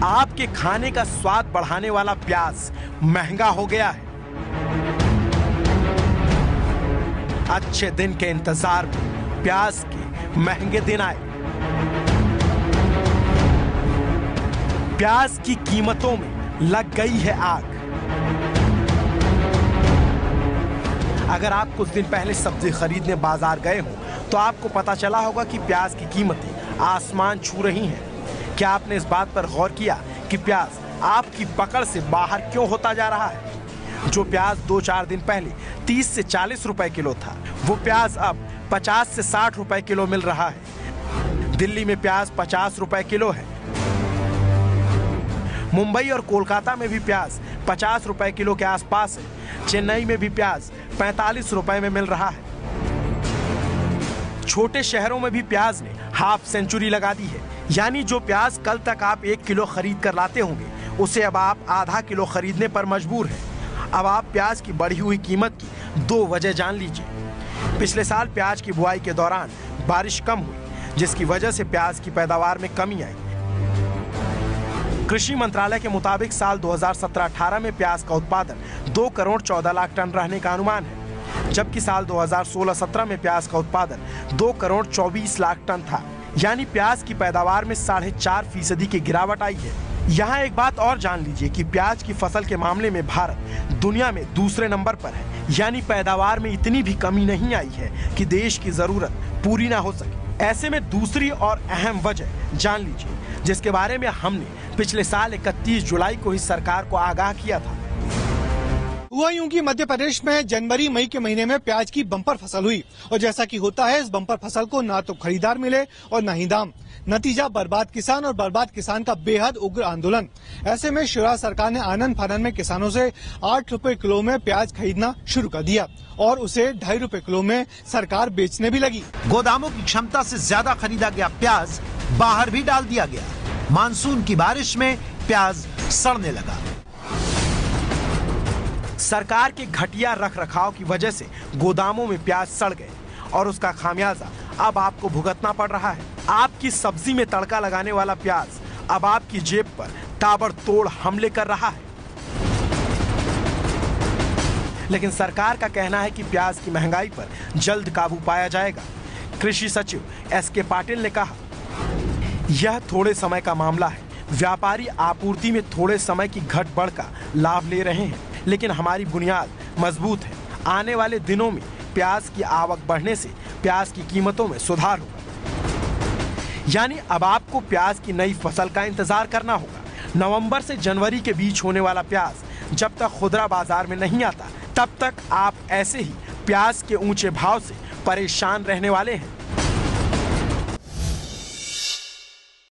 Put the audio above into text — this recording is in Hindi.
आपके खाने का स्वाद बढ़ाने वाला प्याज महंगा हो गया है। अच्छे दिन के इंतजार में प्याज के महंगे दिन आए। प्याज की कीमतों में लग गई है आग। अगर आप कुछ दिन पहले सब्जी खरीदने बाजार गए हो तो आपको पता चला होगा कि प्याज की कीमतें आसमान छू रही हैं। क्या आपने इस बात पर गौर किया कि प्याज आपकी पकड़ से बाहर क्यों होता जा रहा है? जो प्याज 2-4 दिन पहले 30 से 40 रुपए किलो था, वो प्याज अब 50 से 60 रुपए किलो मिल रहा है। दिल्ली में प्याज 50 रुपए किलो है। मुंबई और कोलकाता में भी प्याज 50 रुपए किलो के आसपास है। चेन्नई में भी प्याज 45 रुपए में मिल रहा है। छोटे शहरों में भी प्याज ने हाफ सेंचुरी लगा दी है। यानी जो प्याज कल तक आप 1 किलो खरीद कर लाते होंगे, उसे अब आप आधा किलो खरीदने पर मजबूर हैं। अब आप प्याज की बढ़ी हुई कीमत की 2 वजह जान लीजिए। पिछले साल प्याज की बुआई के दौरान बारिश कम हुई, जिसकी वजह से प्याज की पैदावार में कमी आई। कृषि मंत्रालय के मुताबिक साल 2017-18 में प्याज का उत्पादन 2 करोड़ 14 लाख टन रहने का अनुमान है, जबकि साल 2016-17 में प्याज का उत्पादन 2 करोड़ 24 लाख टन था। यानी प्याज की पैदावार में 4.5% की गिरावट आई है। यहाँ एक बात और जान लीजिए कि प्याज की फसल के मामले में भारत दुनिया में दूसरे नंबर पर है। यानी पैदावार में इतनी भी कमी नहीं आई है कि देश की जरूरत पूरी ना हो सके। ऐसे में दूसरी और अहम वजह जान लीजिए, जिसके बारे में हमने पिछले साल 31 जुलाई को ही सरकार को आगाह किया था। हुआ यूं कि मध्य प्रदेश में जनवरी मई के महीने में प्याज की बम्पर फसल हुई और जैसा कि होता है, इस बम्पर फसल को ना तो खरीदार मिले और न ही दाम। नतीजा बर्बाद किसान और बर्बाद किसान का बेहद उग्र आंदोलन। ऐसे में शिवराज सरकार ने आनन फानन में किसानों से 8 रुपए किलो में प्याज खरीदना शुरू कर दिया और उसे 2.5 रुपए किलो में सरकार बेचने भी लगी। गोदामों की क्षमता से ज्यादा खरीदा गया प्याज बाहर भी डाल दिया गया। मानसून की बारिश में प्याज सड़ने लगा। सरकार के घटिया रखरखाव की वजह से गोदामों में प्याज सड़ गए और उसका खामियाजा अब आपको भुगतना पड़ रहा है। आपकी सब्जी में तड़का लगाने वाला प्याज अब आपकी जेब पर ताबड़तोड़ हमले कर रहा है। लेकिन सरकार का कहना है कि प्याज की महंगाई पर जल्द काबू पाया जाएगा। कृषि सचिव SK पाटिल ने कहा, यह थोड़े समय का मामला है। व्यापारी आपूर्ति में थोड़े समय की घट बढ़ का लाभ ले रहे हैं, लेकिन हमारी बुनियाद मजबूत है। आने वाले दिनों में प्याज की आवक बढ़ने से प्याज की कीमतों में सुधार होगा। यानी अब आपको प्याज की नई फसल का इंतजार करना होगा। नवंबर से जनवरी के बीच होने वाला प्याज जब तक खुदरा बाजार में नहीं आता, तब तक आप ऐसे ही प्याज के ऊंचे भाव से परेशान रहने वाले हैं।